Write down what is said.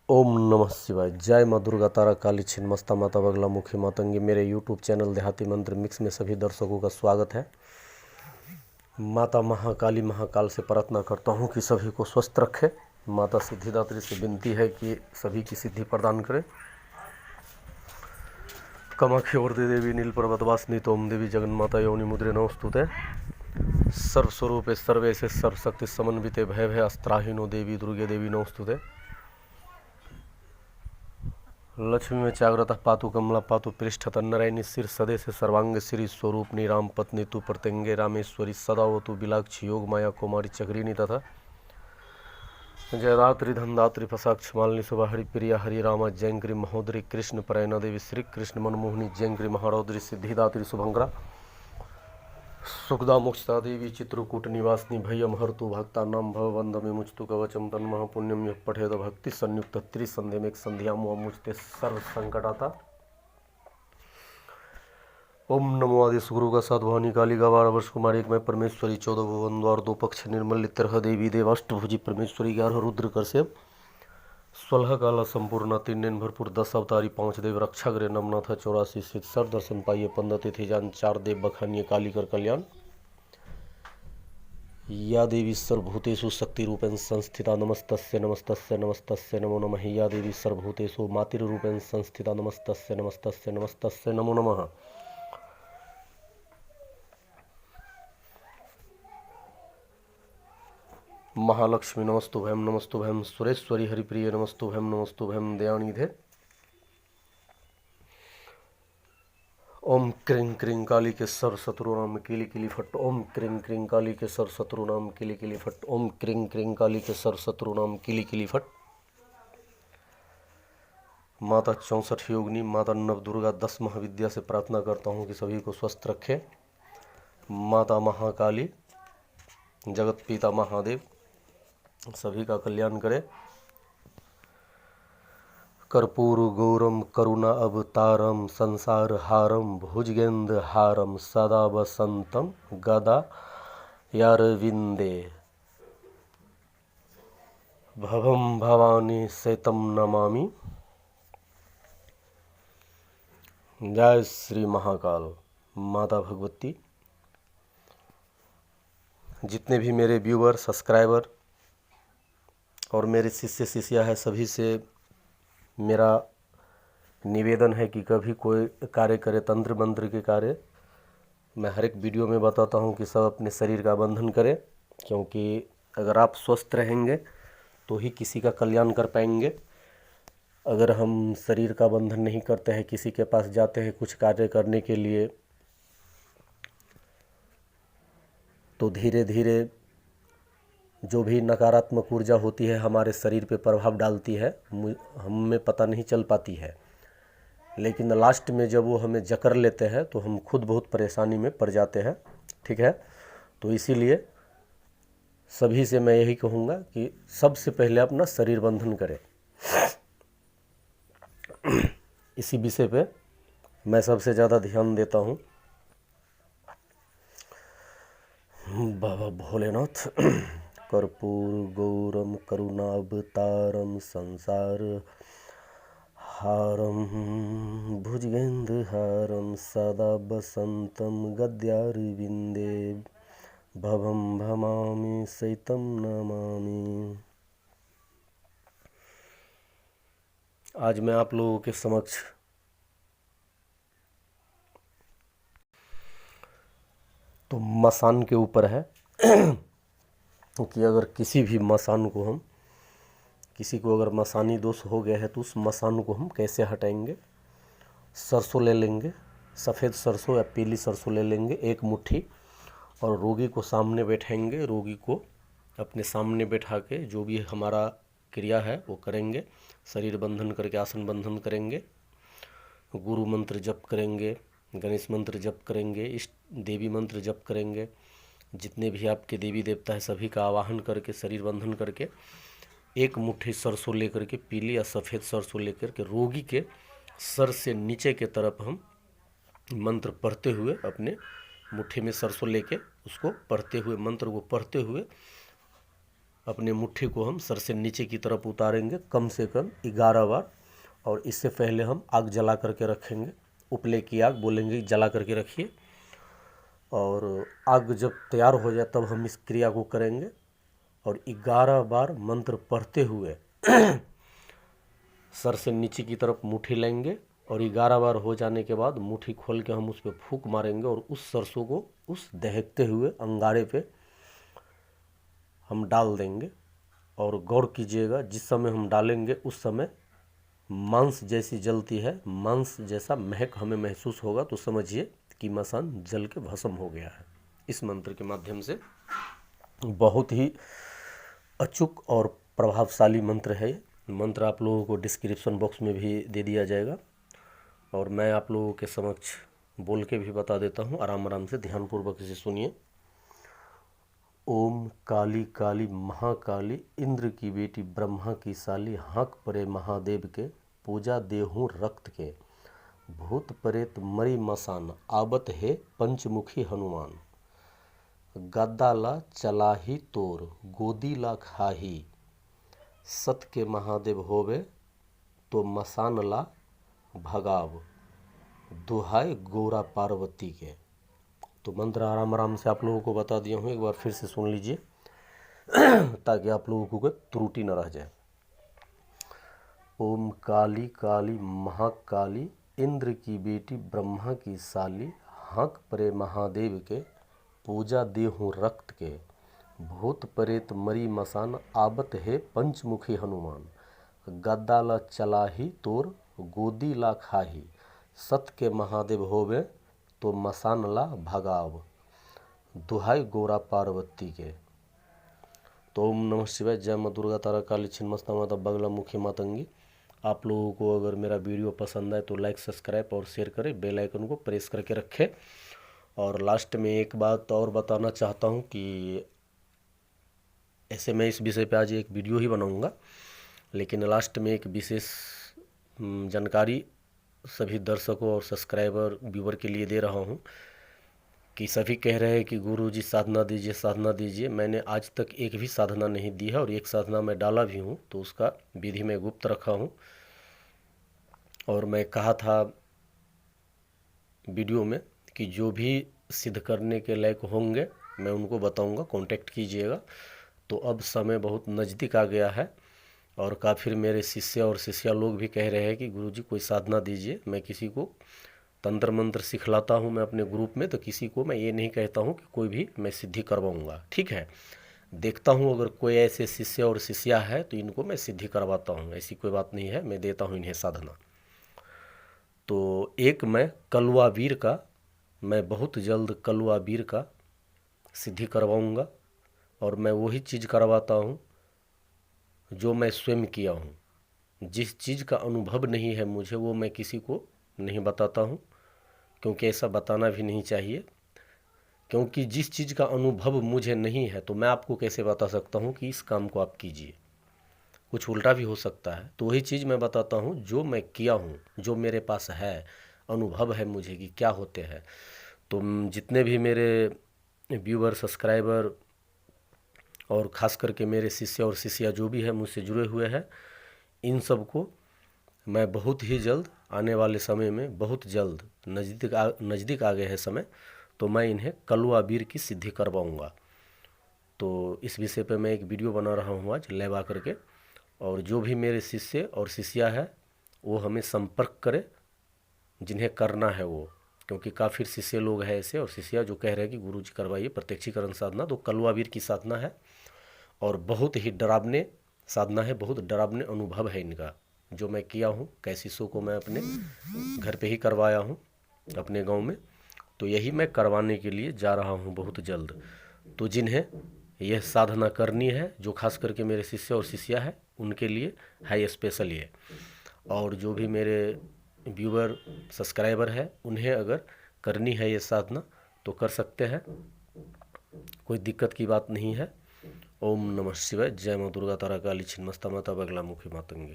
ओम नमः शिवाय। जय माँ दुर्गा तारा काली छिन्नमस्ता माता बगला मुखी मातंगी। मेरे यूट्यूब चैनल देहाती मंत्र मिक्स में सभी दर्शकों का स्वागत है। माता महाकाली महाकाल से प्रार्थना करता हूँ कि सभी को स्वस्थ रखे। माता सिद्धिदात्री से विनती है कि सभी की सिद्धि प्रदान करे। कामाख्या वरदे देवी नील पर्वतवासिनी तोम देवी जगन्माता योनि मुद्रे नमस्तुते। सर्वस्वरूपे सर्वेशे सर्वशक्ति समन्विते भय भय अस्त्राहीनो देवी दुर्गे देवी नमस्तुते। लक्ष्मी में जाग्रत पातु कमला पातु पृष्ठ तन्नरायणी सिर सदे से सर्वांग श्री स्वरूपनी राम पत्नी तु प्रत्यंगे रामेश्वरी सदावतु बिलाक्षी योग माया कुमारी चक्रिणी तथा जयदात्री धनदात्री फसाक्ष मालिनी सुबह हरिप्रिया हरि रामा जयंकरी महोदरी कृष्ण परैना देवी श्री कृष्ण मनमोहनी जयंकरी महारौद्री सिद्धिदात्री शुभंकरा सुखदा मोक्षदा देवी चित्रकूट निवासिनी भय्यम हरतु भक्ता नाम भवबंध में मुचतु कवचम तन्मः पुण्यम यः पठेद भक्ति संयुक्त त्रिसंधि में संध्या मुआ मुझते सर्व संकटाता। ओम नमो आदि सुगुरु का साधुवानी काली गवार वर्ष कुमारी एक मैं परमेश्वरी 14 भुवन द्वार 2 पक्ष निर्मल 13 देवी देवाष्टभुजी परमेश्वरी 11 रुद्र कर से 16 काला संपूर्ण 3 दिन भरपूर 10 अवतारी 5 देव रक्षा गृह नमनाथ 84 सिद्ध सर दर्शन पाइए 15 तिथि जान 4 देव बखानिए काली कर कल्याण। या देवी सर्वभूतेषु शक्ति रूपेण संस्थिता नमस्तस्य नमस्तस्य नमस्तस्य नमो नमः। या देवी सर्वभूतेषु मातृरूपेण संस्थिता नमस्तस्य नमस्तस्य नमस्तस्य नमो नमः। महालक्ष्मी नमस्तुभ्यं सुरेश्वरी हरिप्रिय नमस्तुभ्यं दयानिधे। ओम क्रीं क्रीं काली के सर शत्रु नाम किली किली फट। ओम क्रीं क्रीं काली के सर शत्रु नाम किली किली फट। ओम क्रीं क्रीं काली के सर शत्रु नाम किली किली फट। माता 64 योगिनी माता नव दुर्गा 10 महाविद्या से प्रार्थना करता हूँ कि सभी को स्वस्थ रखे। माता महाकाली जगत पिता महादेव सभी का कल्याण करे। कर्पूर गौरम करुणा अवतारम संसार हारम भुजगेंद हारम सदा वसंतम गदा यारविंदे भवम भवानी सैतम नमामि। जय श्री महाकाल माता भगवती। जितने भी मेरे व्यूअर सब्सक्राइबर और मेरे शिष्य शिष्या है सभी से मेरा निवेदन है कि कभी कोई कार्य करे तंत्र मंत्र के कार्य मैं हर एक वीडियो में बताता हूं कि सब अपने शरीर का बंधन करें, क्योंकि अगर आप स्वस्थ रहेंगे तो ही किसी का कल्याण कर पाएंगे। अगर हम शरीर का बंधन नहीं करते हैं, किसी के पास जाते हैं कुछ कार्य करने के लिए, तो धीरे धीरे जो भी नकारात्मक ऊर्जा होती है हमारे शरीर पे प्रभाव डालती है, हमें पता नहीं चल पाती है। लेकिन लास्ट में जब वो हमें जकड़ लेते हैं तो हम खुद बहुत परेशानी में पड़ जाते हैं। ठीक है, तो इसीलिए सभी से मैं यही कहूँगा कि सबसे पहले अपना शरीर बंधन करें। इसी विषय पे मैं सबसे ज़्यादा ध्यान देता हूँ। बाबा भोलेनाथ। कर्पूर गौरम करुणावतारम संसार हारम भुजगेंद हारम सदा बसंतम गद्यारविंदे भवम भमामि सैतम नमामि। आज मैं आप लोगों के समक्ष तो मसान के ऊपर है कि अगर किसी भी मसान को किसी को अगर मसानी दोष हो गया है तो उस मसान को हम कैसे हटाएंगे। सरसों ले लेंगे, सफ़ेद सरसों या पीली सरसों ले लेंगे 1 मुट्ठी, और रोगी को सामने बैठाएंगे। रोगी को अपने सामने बैठा के जो भी हमारा क्रिया है वो करेंगे। शरीर बंधन करके आसन बंधन करेंगे, गुरु मंत्र जप करेंगे, गणेश मंत्र जप करेंगे, इष्ट देवी मंत्र जप करेंगे। जितने भी आपके देवी देवता है सभी का आवाहन करके शरीर बंधन करके 1 मुट्ठी सरसों लेकर के, पीली या सफ़ेद सरसों लेकर के रोगी के सर से नीचे के तरफ हम मंत्र पढ़ते हुए अपने मुट्ठी में सरसों लेके उसको पढ़ते हुए मंत्र को पढ़ते हुए अपने मुट्ठी को हम सर से नीचे की तरफ उतारेंगे कम से कम 11 बार। और इससे पहले हम आग जला करके रखेंगे, उपले की आग बोलेंगे जला करके रखिए। और आग जब तैयार हो जाए तब हम इस क्रिया को करेंगे। और 11 बार मंत्र पढ़ते हुए सर से नीचे की तरफ मुट्ठी लेंगे और 11 बार हो जाने के बाद मुट्ठी खोल के हम उस पर फूंक मारेंगे और उस सरसों को उस दहकते हुए अंगारे पे हम डाल देंगे। और गौर कीजिएगा, जिस समय हम डालेंगे उस समय मांस जैसी जलती है, मांस जैसा महक हमें महसूस होगा, तो समझिए कि मसान जल के भस्म हो गया है। इस मंत्र के माध्यम से बहुत ही अचूक और प्रभावशाली मंत्र है। मंत्र आप लोगों को डिस्क्रिप्शन बॉक्स में भी दे दिया जाएगा और मैं आप लोगों के समक्ष बोल के भी बता देता हूँ। आराम आराम से ध्यानपूर्वक इसे सुनिए। ओम काली काली महाकाली, इंद्र की बेटी ब्रह्मा की साली, हाँक परे महादेव के, पूजा देहूँ रक्त के, भूत प्रेत मरी मसान, आवत है पंचमुखी हनुमान, गद्दा ला चलाही तोर, गोदी ला खाही, सत के महादेव होवे तो मसान ला भगाव, दुहाई गौरा पार्वती के। तो मंत्र आराम आराम से आप लोगों को बता दिया हूँ, एक बार फिर से सुन लीजिए ताकि आप लोगों को कोई त्रुटि न रह जाए। ओम काली काली महाकाली, इंद्र की बेटी ब्रह्मा की साली, हाँक परे महादेव के, पूजा देहूँ रक्त के, भूत प्रेत मरी मसान, आवत है पंचमुखी हनुमान, गद्दा ला चलाही तोर, गोदी ला खाही, सत के महादेव होवे तो मसान ला भगाव, दुहाई गौरा पार्वती के। तो ओम नमः शिवाय, जय माँ दुर्गा तारा काली छिन्नमस्ता माता बगला मुखी मातंगी। आप लोगों को अगर मेरा वीडियो पसंद आए तो लाइक सब्सक्राइब और शेयर करें, बेल आइकन को प्रेस करके रखें। और लास्ट में एक बात और बताना चाहता हूँ कि ऐसे मैं इस विषय पे आज एक वीडियो ही बनाऊंगा, लेकिन लास्ट में एक विशेष जानकारी सभी दर्शकों और सब्सक्राइबर व्यूवर के लिए दे रहा हूं कि सभी कह रहे हैं कि गुरुजी साधना दीजिए साधना दीजिए। मैंने आज तक एक भी साधना नहीं दी है और एक साधना मैं डाला भी हूं तो उसका विधि में गुप्त रखा हूं। और मैं कहा था वीडियो में कि जो भी सिद्ध करने के लायक होंगे मैं उनको बताऊंगा, कांटेक्ट कीजिएगा। तो अब समय बहुत नज़दीक आ गया है और काफ़ी मेरे शिष्य और शिष्या लोग भी कह रहे हैं कि गुरुजी कोई साधना दीजिए। मैं किसी को तंत्र मंत्र सिखलाता हूं मैं अपने ग्रुप में, तो किसी को मैं ये नहीं कहता हूं कि कोई भी मैं सिद्धि करवाऊंगा, ठीक है। देखता हूं अगर कोई ऐसे शिष्य और शिष्या है तो इनको मैं सिद्धि करवाता हूं, ऐसी कोई बात नहीं है, मैं देता हूं इन्हें साधना। तो एक मैं कलवा वीर का, मैं बहुत जल्द कलवा वीर का सिद्धि करवाऊंगा और मैं वही चीज़ करवाता हूँ जो मैं स्वयं किया हूँ। जिस चीज़ का अनुभव नहीं है मुझे वो मैं किसी को नहीं बताता हूँ, क्योंकि ऐसा बताना भी नहीं चाहिए। क्योंकि जिस चीज़ का अनुभव मुझे नहीं है तो मैं आपको कैसे बता सकता हूँ कि इस काम को आप कीजिए, कुछ उल्टा भी हो सकता है। तो वही चीज़ मैं बताता हूँ जो मैं किया हूँ, जो मेरे पास है, अनुभव है मुझे कि क्या होते हैं। तो जितने भी मेरे व्यूअर सब्सक्राइबर और ख़ास करके मेरे शिष्य और शिष्या जो भी है मुझसे जुड़े हुए हैं, इन सब को मैं बहुत ही जल्द आने वाले समय में, बहुत जल्द नज़दीक आ गए है समय, तो मैं इन्हें कलवा वीर की सिद्धि करवाऊंगा। तो इस विषय पे मैं एक वीडियो बना रहा हूँ आज लाइव आकर के। और जो भी मेरे शिष्य और शिष्या है वो हमें संपर्क करें जिन्हें करना है वो, क्योंकि काफ़ी शिष्य लोग हैं ऐसे और शिष्या जो कह रहे हैं कि गुरुजी करवाइए प्रत्यक्षीकरण साधना। तो कलवा वीर की साधना है और बहुत ही डरावने साधना है, बहुत डरावने अनुभव है इनका जो मैं किया हूँ। कैसिसों को मैं अपने घर पे ही करवाया हूँ अपने गांव में, तो यही मैं करवाने के लिए जा रहा हूँ बहुत जल्द। तो जिन्हें यह साधना करनी है, जो खास करके मेरे शिष्य और शिष्या है उनके लिए है स्पेशल ये। और जो भी मेरे व्यूअर सब्सक्राइबर है उन्हें अगर करनी है ये साधना तो कर सकते हैं, कोई दिक्कत की बात नहीं है। ओम नमः शिवाय, जय माँ दुर्गा तारा काली छिन्नमस्ता माता बगला मुखी मातंगी।